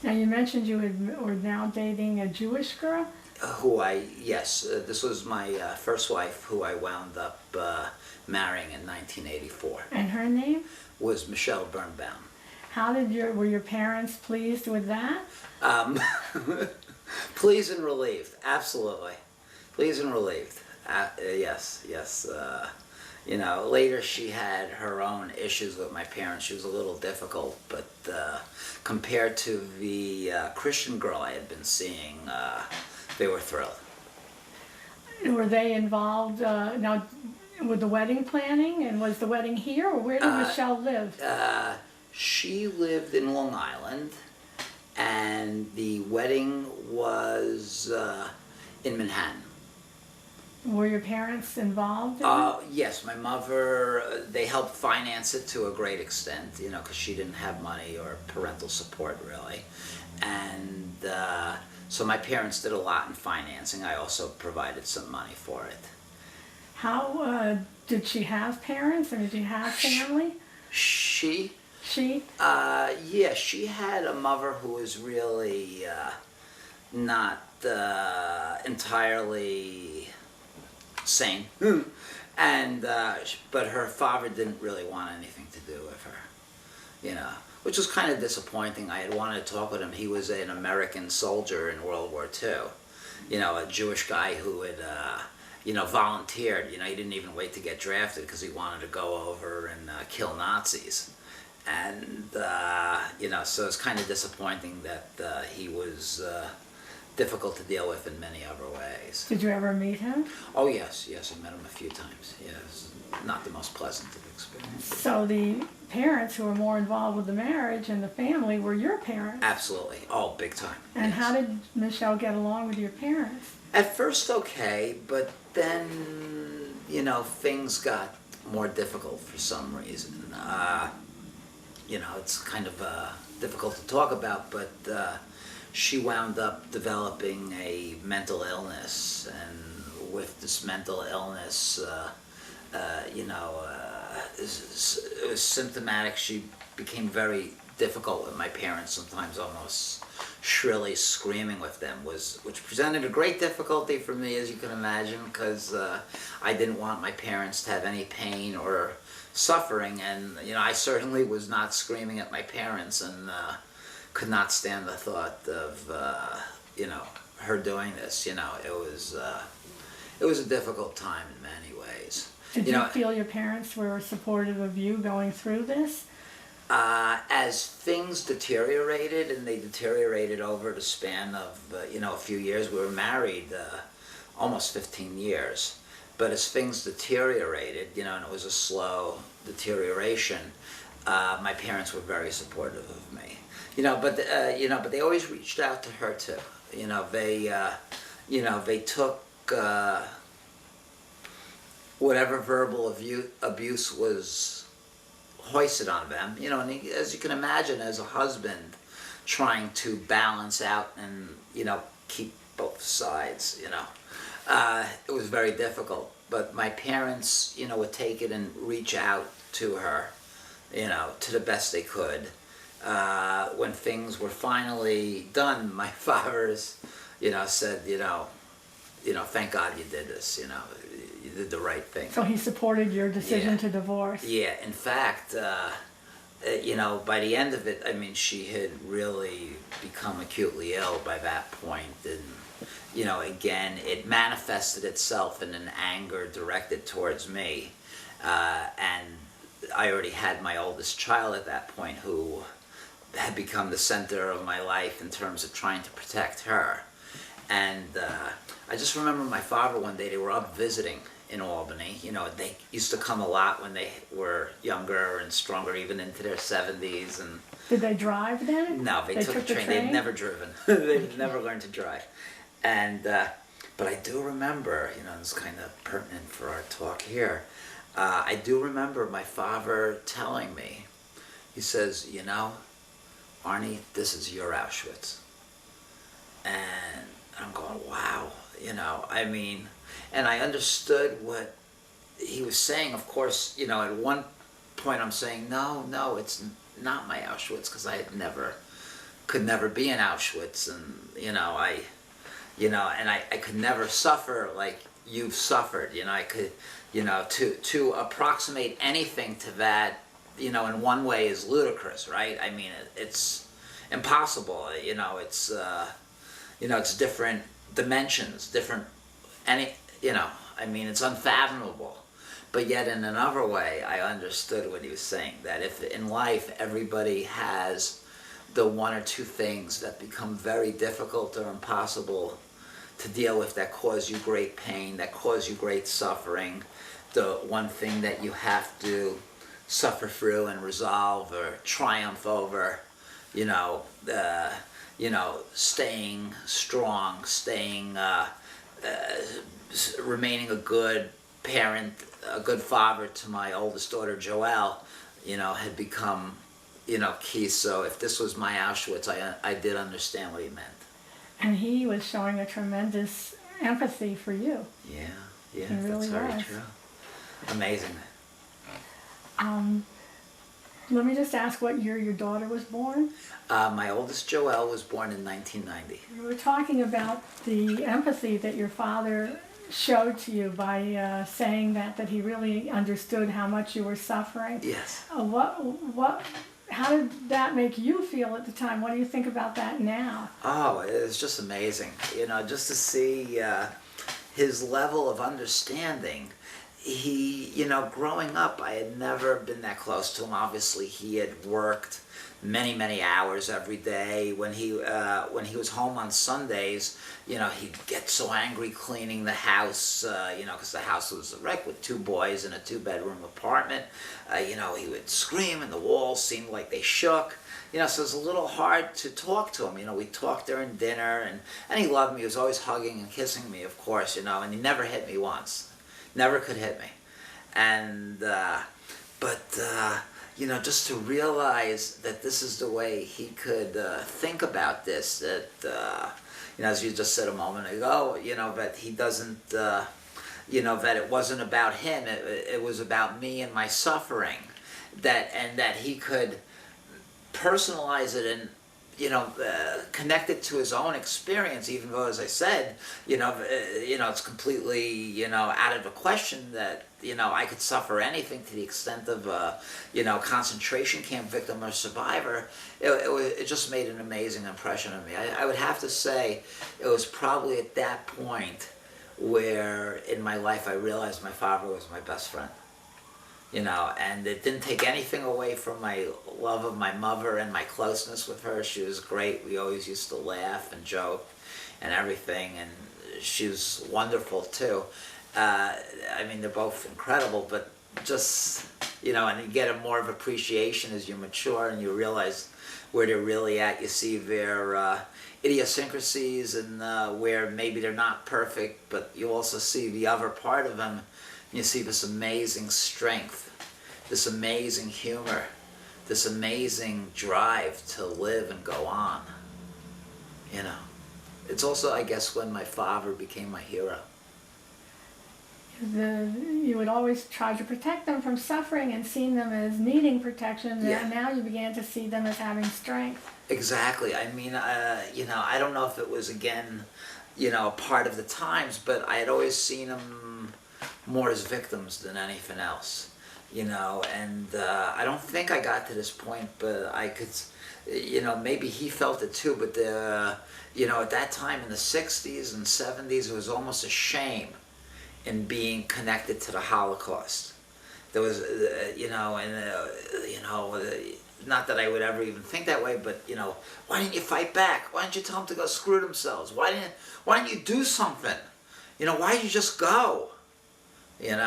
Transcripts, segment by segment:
Now you mentioned you were now dating a Jewish girl. Yes, this was my first wife who I wound up marrying in 1984. And her name? Was Michelle Birnbaum. Were your parents pleased with that? Um, Pleased and relieved, absolutely. Pleased and relieved. Yes, yes. Later she had her own issues with my parents. She was a little difficult, but compared to the Christian girl I had been seeing, they were thrilled. Were they involved now with the wedding planning? And was the wedding here, or where did Michelle live? She lived in Long Island, and the wedding was in Manhattan. Were your parents involved in Yes, my mother, they helped finance it to a great extent, because she didn't have money or parental support, really. And so my parents did a lot in financing. I also provided some money for it. How did she have parents, or did she have family? She? She? Yeah, she had a mother who was really not entirely sane, and but her father didn't really want anything to do with her, which was kind of disappointing. I had wanted to talk with him. He was an American soldier in World War II, a Jewish guy who had, volunteered. He didn't even wait to get drafted because he wanted to go over and kill Nazis. And, so it's kind of disappointing that he was difficult to deal with in many other ways. Did you ever meet him? Oh, yes, I met him a few times. Yeah, it was not the most pleasant of experiences. So the parents who were more involved with the marriage and the family were your parents? Absolutely. Oh, big time. And yes. how did Michelle get along with your parents? At first okay, but then, things got more difficult for some reason. It's kind of difficult to talk about, but she wound up developing a mental illness, and with this mental illness, it was symptomatic. She became very difficult with my parents, sometimes almost shrilly screaming with them, which presented a great difficulty for me, as you can imagine, because I didn't want my parents to have any pain or suffering, and I certainly was not screaming at my parents, and could not stand the thought of her doing this. It was a difficult time in many ways. Did you feel your parents were supportive of you going through this? As things deteriorated, and they deteriorated over the span of a few years. We were married almost 15 years. But as things deteriorated, and it was a slow deterioration, my parents were very supportive of me. But they always reached out to her too. They took whatever verbal abuse was hoisted on them. And as you can imagine, as a husband, trying to balance out and keep both sides. It was very difficult, but my parents, would take it and reach out to her, to the best they could. When things were finally done, my father's, said, thank God you did this, you did the right thing. So he supported your decision to divorce? Yeah, in fact, by the end of it, she had really become acutely ill by that point, and again, it manifested itself in an anger directed towards me. And I already had my oldest child at that point, who had become the center of my life in terms of trying to protect her. And I just remember my father one day, they were up visiting in Albany. They used to come a lot when they were younger and stronger, even into their 70s. And did they drive then? No, they took the train. They'd never driven. They'd never learned to drive. And but I do remember, it's kind of pertinent for our talk here. I do remember my father telling me, he says, Arnie, this is your Auschwitz. And I'm going, wow, and I understood what he was saying. Of course, at one point I'm saying, no, it's not my Auschwitz, because I had never could never be in Auschwitz, and I could never suffer like you've suffered. I could, to approximate anything to that, in one way is ludicrous, right? I mean, it's impossible. It's different dimensions, different, it's unfathomable. But yet in another way, I understood what he was saying, that if in life everybody has the one or two things that become very difficult or impossible to deal with, that cause you great pain, that cause you great suffering, the one thing that you have to suffer through and resolve or triumph over, staying strong, remaining a good parent, a good father to my oldest daughter Joelle, had become, key. So if this was my Auschwitz, I did understand what he meant. And he was showing a tremendous empathy for you. Yeah, He that's really very was. true. Amazing. Let me just ask what year your daughter was born. My oldest Joelle was born in 1990. You were talking about the empathy that your father showed to you by saying that he really understood how much you were suffering. Yes. How did that make you feel at the time? What do you think about that now? Oh, it was just amazing. Just to see his level of understanding. He, growing up, I had never been that close to him. Obviously, he had worked many, many hours every day. When he was home on Sundays, he'd get so angry cleaning the house, because the house was a wreck with two boys in a two-bedroom apartment. He would scream and the walls seemed like they shook. So it was a little hard to talk to him. We talked during dinner, and he loved me. He was always hugging and kissing me, of course, and he never hit me once. Never could hit me. And, just to realize that this is the way he could think about this, that, as you just said a moment ago, that he doesn't, that it wasn't about him, it was about me and my suffering, and that he could personalize it and, connect it to his own experience, even though, as I said, it's completely, out of the question that, I could suffer anything to the extent of, concentration camp victim or survivor. It just made an amazing impression on me. I would have to say it was probably at that point where in my life I realized my father was my best friend. And it didn't take anything away from my love of my mother and my closeness with her. She was great. We always used to laugh and joke and everything, and she was wonderful too. They're both incredible, but just, and you get a more of appreciation as you mature and you realize where they're really at. You see their idiosyncrasies and where maybe they're not perfect, but you also see the other part of them. You see this amazing strength, this amazing humor, this amazing drive to live and go on. It's also, I guess, when my father became my hero. You would always try to protect them from suffering and seeing them as needing protection, Yeah. and now you began to see them as having strength. Exactly. I don't know if it was, again, a part of the times, but I had always seen them more as victims than anything else, and I don't think I got to this point, but I could, maybe he felt it too, but at that time in the 60s and 70s, it was almost a shame in being connected to the Holocaust. There was, not that I would ever even think that way, but, why didn't you fight back? Why didn't you tell them to go screw themselves? Why didn't you do something? Why did you just go? And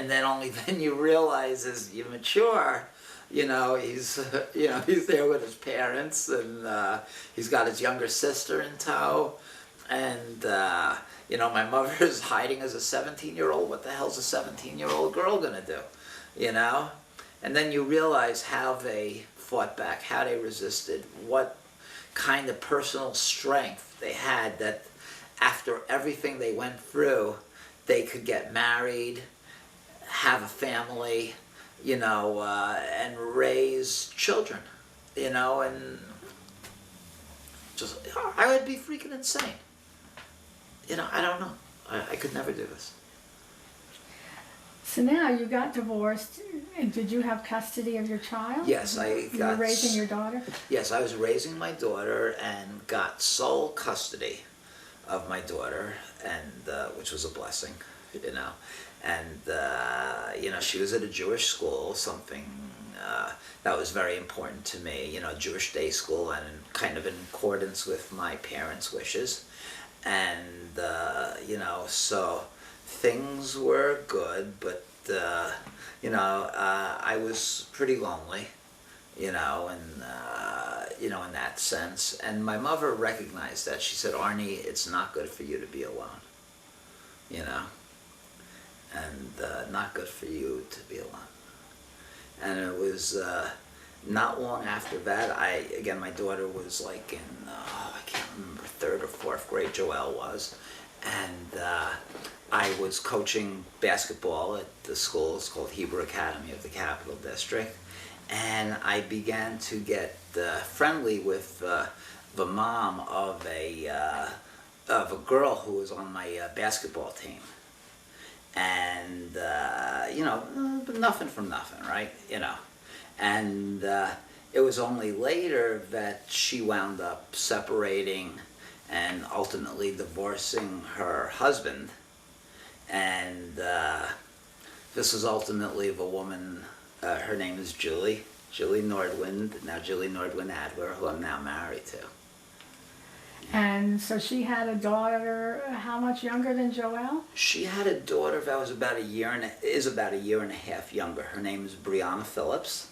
then only then you realize as you mature, he's there with his parents, and he's got his younger sister in tow, and my mother is hiding as a 17-year-old. What the hell's a 17-year-old girl gonna do? And then you realize how they fought back, how they resisted, what kind of personal strength they had, that after everything they went through, they could get married, have a family, and raise children, you know, and just, I would be freaking insane. You know, I don't know. I could never do this. So now you got divorced, and did you have custody of your child? Yes, You were raising your daughter? Yes, I was raising my daughter and got sole custody of my daughter, and which was a blessing, you know. And, you know, she was at a Jewish school, something that was very important to me, you know, Jewish day school, and kind of in accordance with my parents' wishes. And, you know, so things were good, but, you know, I was pretty lonely, you know, and, you know, in that sense. And my mother recognized that. She said, Arnie, it's not good for you to be alone, you know, and not good for you to be alone. And it was not long after that, again, my daughter was like in, I can't remember, 3rd or 4th grade, Joelle was, and I was coaching basketball at the school. It's called Hebrew Academy of the Capital District, and I began to get friendly with the mom of a girl who was on my basketball team. And, you know, nothing from nothing, right? You know, and it was only later that she wound up separating and ultimately divorcing her husband. And this was ultimately of a woman, her name is Julie Nordwind, now Julie Nordwind Adler, who I'm now married to. And so she had a daughter, how much younger than Joelle? She had a daughter that was about a year and a half younger. Her name is Brianna Phillips,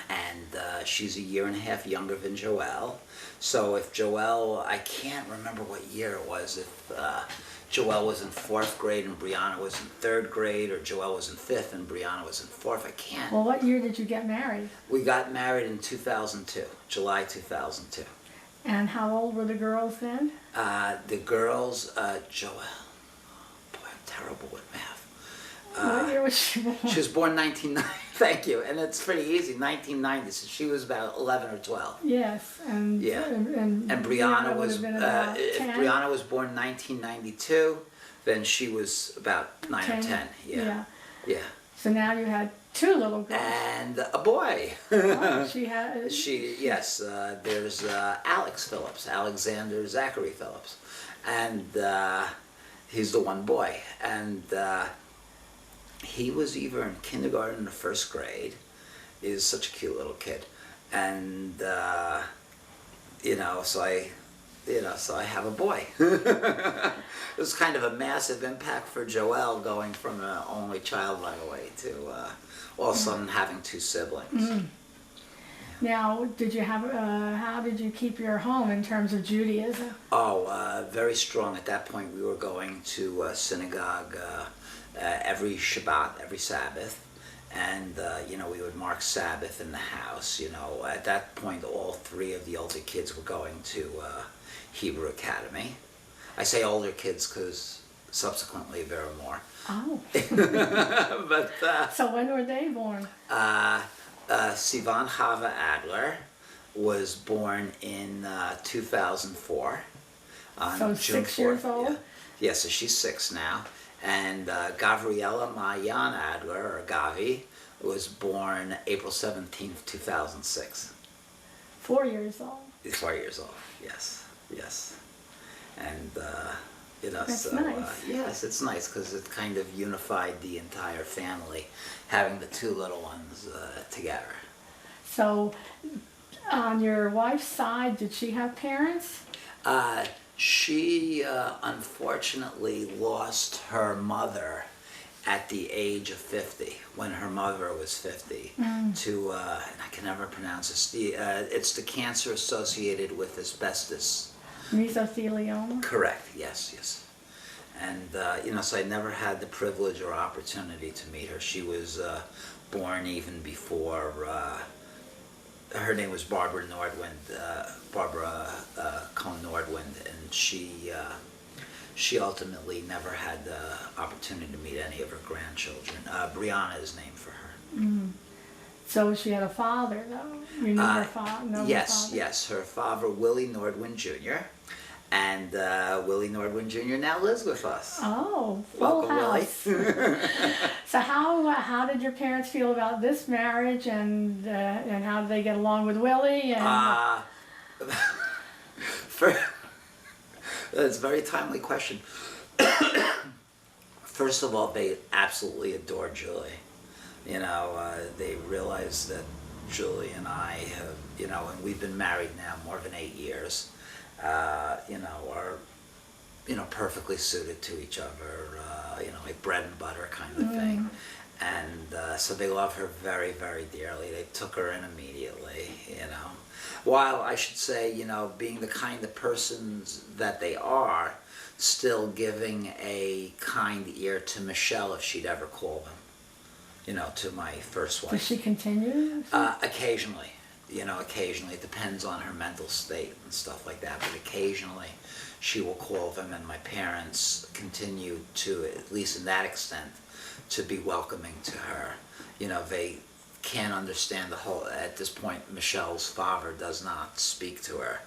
and she's a year and a half younger than Joelle. So if Joelle, I can't remember what year it was, if Joelle was in 4th grade and Brianna was in 3rd grade, or Joelle was in 5th and Brianna was in 4th, I can't. Well, what year did you get married? We got married in 2002, July 2002. And how old were the girls then? The girls, Joelle, boy, I'm terrible with math. What year was she born? She was born 1990, thank you, and it's pretty easy, 1990, so she was about 11 or 12. Yes, and, Yeah. and Brianna would was, have been about if 10. Brianna was born 1992, then she was about 9 or 10, yeah. Yeah. So now you had 2 little girls. And a boy. Oh, she had. Yes, there's Alex Phillips, Alexander Zachary Phillips, and he's the one boy, and he was either in kindergarten or 1st grade. He was such a cute little kid, and you know, so I have a boy. It was kind of a massive impact for Joelle, going from an only child right away to all of a sudden having 2 siblings. Mm. Now, did you have? How did you keep your home in terms of Judaism? Oh, very strong. At that point, we were going to synagogue every Shabbat, every Sabbath, and you know, we would mark Sabbath in the house. You know, at that point, all 3 of the older kids were going to Hebrew Academy. I say older kids because subsequently there are more. Oh. But So when were they born? Sivan Chava Adler was born in 2004 on So June 6 years 4th. old? Yeah, so she's 6 now. And Gavriela Mayan Adler, or Gavi, was born April 17th, 2006. 4 years old. 4 years old, yes, yes. And, you know, That's so, nice. yes, it's nice because it kind of unified the entire family, having the 2 little ones together. So, on your wife's side, did she have parents? She unfortunately lost her mother at the age of 50, when her mother was 50, to, and I can never pronounce this, it's the cancer associated with asbestos. Mesothelioma? Correct, yes, yes. And, you know, so I never had the privilege or opportunity to meet her. She was born even before, her name was Barbara Cohn Nordwind, and she ultimately never had the opportunity to meet any of her grandchildren. Brianna is named for her. So she had a father, though. You knew her father. Yes, yes. Her father, Willie Nordwin Jr., and Willie Nordwin Jr. now lives with us. Oh, full Welcome, house. So how did your parents feel about this marriage, and how did they get along with Willie? And That's a very timely question. First of all, they absolutely adore Julie. They realize that Julie and I have, and we've been married now more than 8 years, are, perfectly suited to each other, like bread and butter kind of thing. And so they love her very, very dearly. They took her in immediately, While I should say, being the kind of persons that they are, still giving a kind ear to Michelle if she'd ever call them, to my first wife. Does she continue? Occasionally, occasionally. It depends on her mental state and stuff like that, but occasionally she will call them, and my parents continue to, at least in that extent, to be welcoming to her. They can't understand at this point, Michelle's father does not speak to her.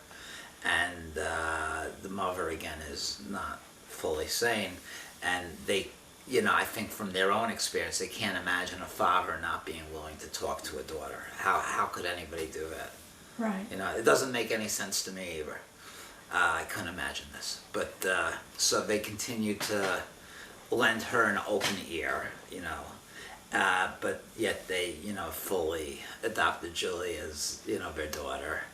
And the mother, again, is not fully sane. And they, I think from their own experience, they can't imagine a father not being willing to talk to a daughter. How could anybody do that? Right. It doesn't make any sense to me either. I couldn't imagine this. But so they continue to lend her an open ear, but yet they, fully adopted Julie as, their daughter.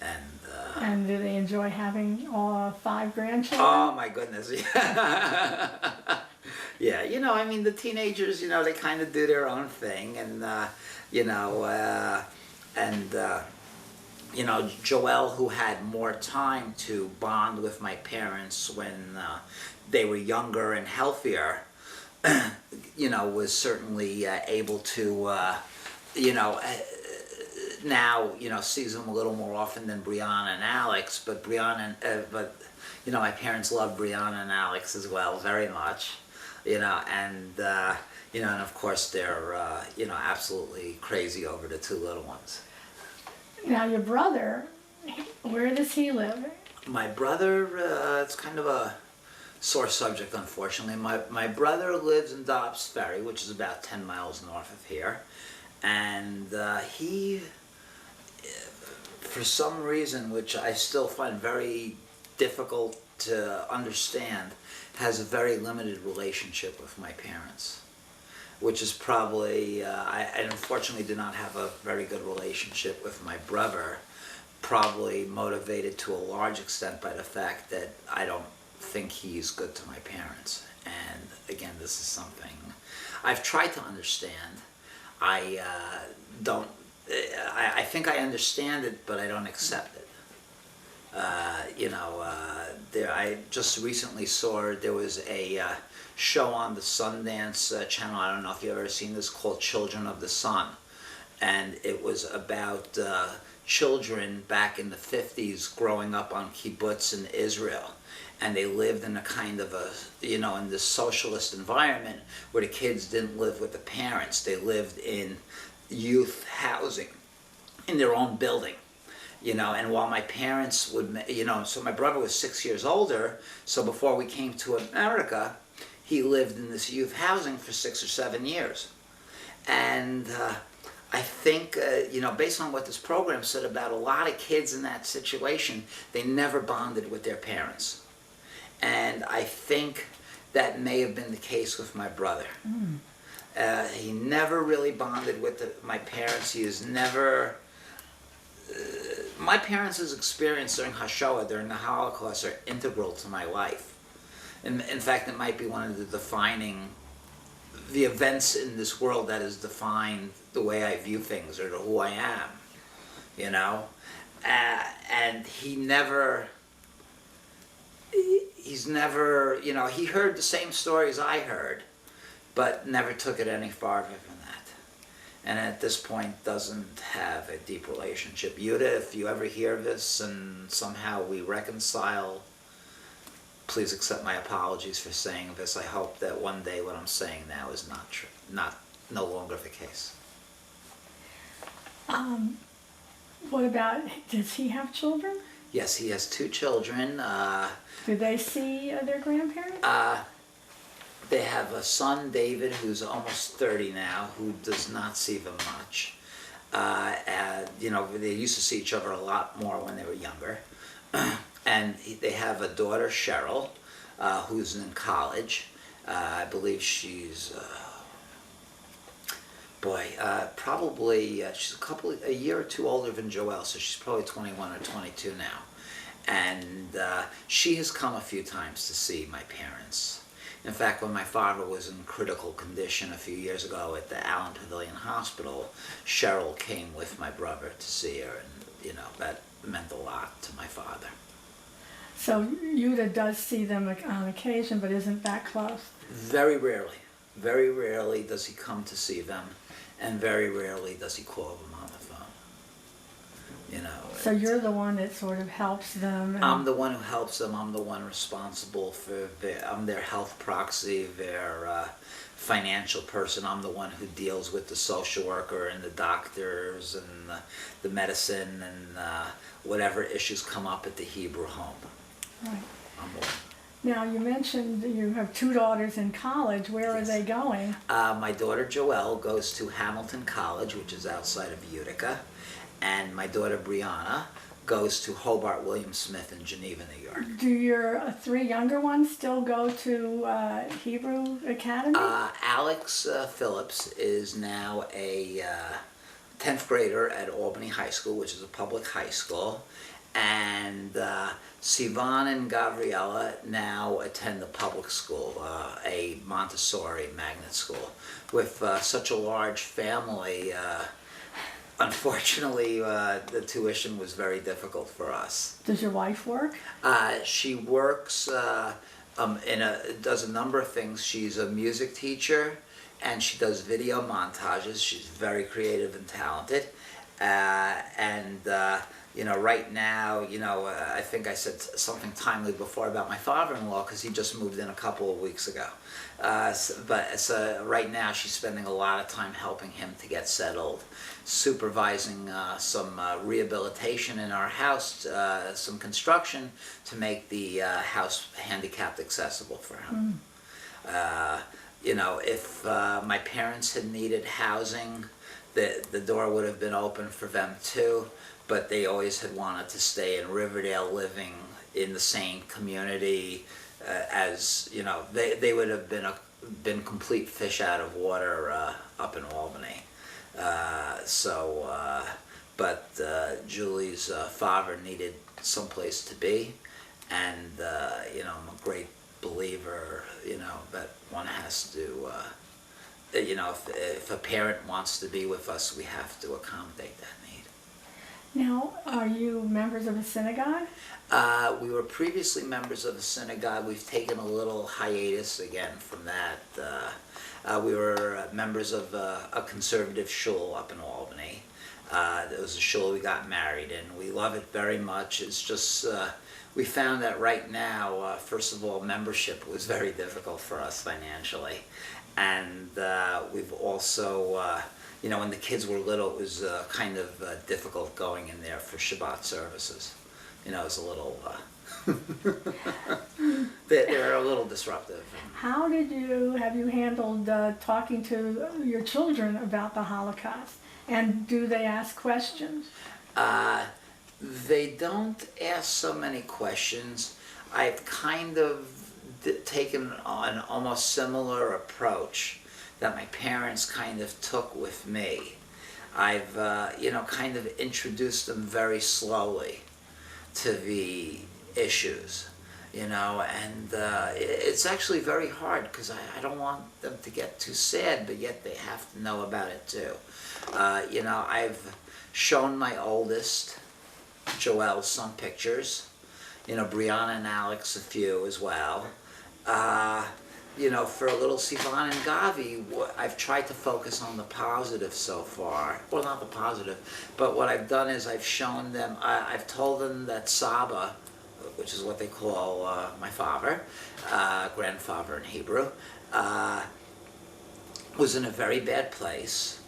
And do they enjoy having all 5 grandchildren? Oh my goodness, yeah. Yeah, the teenagers, they kind of do their own thing, and, Joelle, who had more time to bond with my parents when they were younger and healthier, was certainly able to, now, sees them a little more often than Brianna and Alex, but my parents love Brianna and Alex as well, very much, and of course they're, absolutely crazy over the 2 little ones. Now your brother, where does he live? My brother, it's kind of a sore subject, unfortunately. My brother lives in Dobbs Ferry, which is about 10 miles north of here, and he, for some reason, which I still find very difficult to understand, has a very limited relationship with my parents, which is probably, I unfortunately do not have a very good relationship with my brother, probably motivated to a large extent by the fact that I don't think he's good to my parents. And again, this is something I've tried to understand. I think I understand it, but I don't accept it. I just recently saw there was a show on the Sundance channel. I don't know if you've ever seen this, called Children of the Sun, and it was about children back in the 50s growing up on kibbutz in Israel. And they lived in a kind of in this socialist environment where the kids didn't live with the parents. They lived in youth housing in their own building, and while my parents would, so my brother was 6 years older, so before we came to America, he lived in this youth housing for 6 or 7 years. And I think, based on what this program said about a lot of kids in that situation, they never bonded with their parents. And I think that may have been the case with my brother. He never really bonded with my parents. He is never... my parents' experience during Hashoah, during the Holocaust, are integral to my life. In fact, it might be one of the events in this world that has defined the way I view things, or who I am, and he's never, he heard the same stories I heard, but never took it any farther than that. And at this point doesn't have a deep relationship. Yuda, if you ever hear this and somehow we reconcile, please accept my apologies for saying this. I hope that one day what I'm saying now is not true, no longer the case. What about, does he have children? Yes, he has 2 children. Do they see their grandparents? They have a son, David, who's almost 30 now, who does not see them much. They used to see each other a lot more when they were younger. And they have a daughter, Cheryl, who's in college. I believe she's, probably, she's a year or 2 older than Joelle, so she's probably 21 or 22 now. And she has come a few times to see my parents. In fact, when my father was in critical condition a few years ago at the Allen Pavilion Hospital, Cheryl came with my brother to see her, and that meant a lot to my father. So Yuta does see them on occasion, but isn't that close? Very rarely does he come to see them, and very rarely does he call them on the phone. So you're the one that sort of helps them. I'm the one who helps them. I'm the one responsible for I'm their health proxy, their financial person. I'm the one who deals with the social worker and the doctors and the medicine and whatever issues come up at the Hebrew home. Right. I'm the one. Now, you mentioned you have 2 daughters in college. Where Yes. are they going? My daughter Joelle goes to Hamilton College, which is outside of Utica, and my daughter Brianna goes to Hobart William Smith in Geneva, New York. Do your 3 younger ones still go to Hebrew Academy? Alex Phillips is now a 10th grader at Albany High School, which is a public high school, and Sivan and Gabriella now attend the public school, a Montessori magnet school. With such a large family, unfortunately, the tuition was very difficult for us. Does your wife work? She works does a number of things. She's a music teacher, and she does video montages. She's very creative and talented, right now, I think I said something timely before about my father-in-law, because he just moved in a couple of weeks ago. But right now she's spending a lot of time helping him to get settled, supervising some rehabilitation in our house, some construction to make the house handicapped accessible for him. If my parents had needed housing, the door would have been open for them too, but they always had wanted to stay in Riverdale, living in the same community they would have been complete fish out of water up in Albany. But Julie's father needed someplace to be, and I'm a great believer, that one has to, if a parent wants to be with us, we have to accommodate that need. Now, are you members of a synagogue? We were previously members of a synagogue. We've taken a little hiatus again from that. We were members of a conservative shul up in Albany. It was a shul we got married in. We love it very much. It's just, we found that right now, first of all, membership was very difficult for us financially. And we've also, when the kids were little, it was kind of difficult going in there for Shabbat services. It was a little, they're a little disruptive. How have you handled talking to your children about the Holocaust? And do they ask questions? They don't ask so many questions. I've kind of taken an almost similar approach that my parents kind of took with me. I've, kind of introduced them very slowly to the issues, and it's actually very hard because I don't want them to get too sad, but yet they have to know about it too. I've shown my oldest, Joelle, some pictures, Brianna and Alex a few as well. For a little Sivan and Gavi, I've tried to focus on the positive so far. Well, not the positive, but what I've done is I've shown them, I've told them that Saba, which is what they call my father, grandfather in Hebrew, was in a very bad place.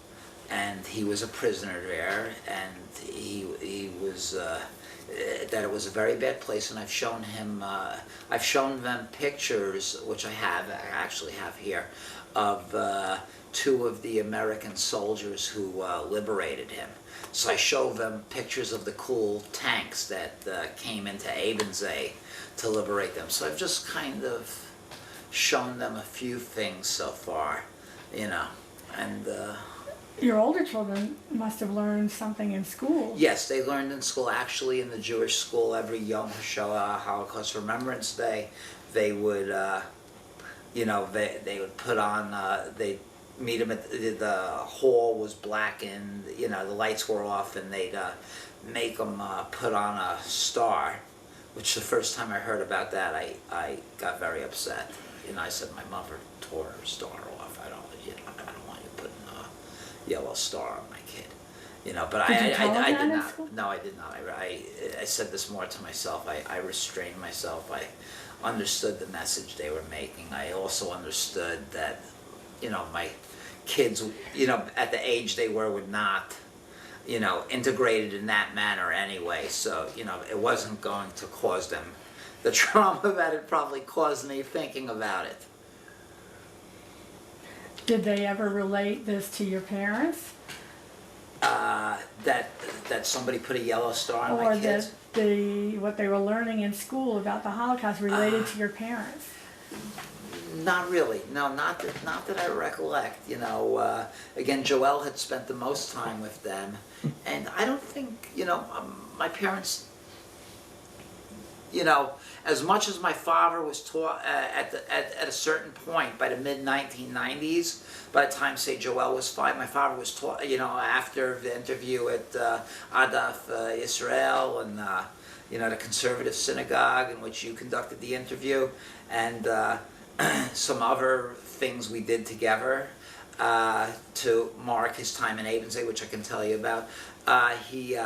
and he was a prisoner there, and he was that it was a very bad place. And I've shown him, I've shown them pictures, which I actually have here, of two of the American soldiers who liberated him. So I show them pictures of the cool tanks that came into Ebensee to liberate them. So I've just kind of shown them a few things so far, you know, and Your older children must have learned something in school. yes, they learned in school. Actually, in the Jewish school, every Yom HaShoah, Holocaust Remembrance Day, they would, you know, they would put on, they'd meet them at the hall was blackened, you know, the lights were off, and they'd make them put on a star, which the first time I heard about that, I got very upset. You know, I said, my mother tore her star off. I don't want you putting a yellow star on my kid. You know, but Did you I tell them that did in not. school? No, I did not. I said this more to myself. I restrained myself. I understood the message they were making. I also understood that, you know, my kids, you know, at the age they were not, you know, integrated in that manner anyway. So, you know, it wasn't going to cause them the trauma that it probably caused me thinking about it. Did they ever relate this to your parents? That somebody put a yellow star on Or my kids? that what they were learning in school about the Holocaust related to your parents? Not really. No, not that I recollect. You know, again, Joelle had spent the most time with them, and I don't think, you know, my parents, you know, as much as my father was taught at a certain point, by the mid-1990s, by the time, say, Joelle was 5, my father was taught, you know, after the interview at Adaf Israel and, you know, the conservative synagogue in which you conducted the interview, and some other things we did together to mark his time in Ebensee, which I can tell you about. He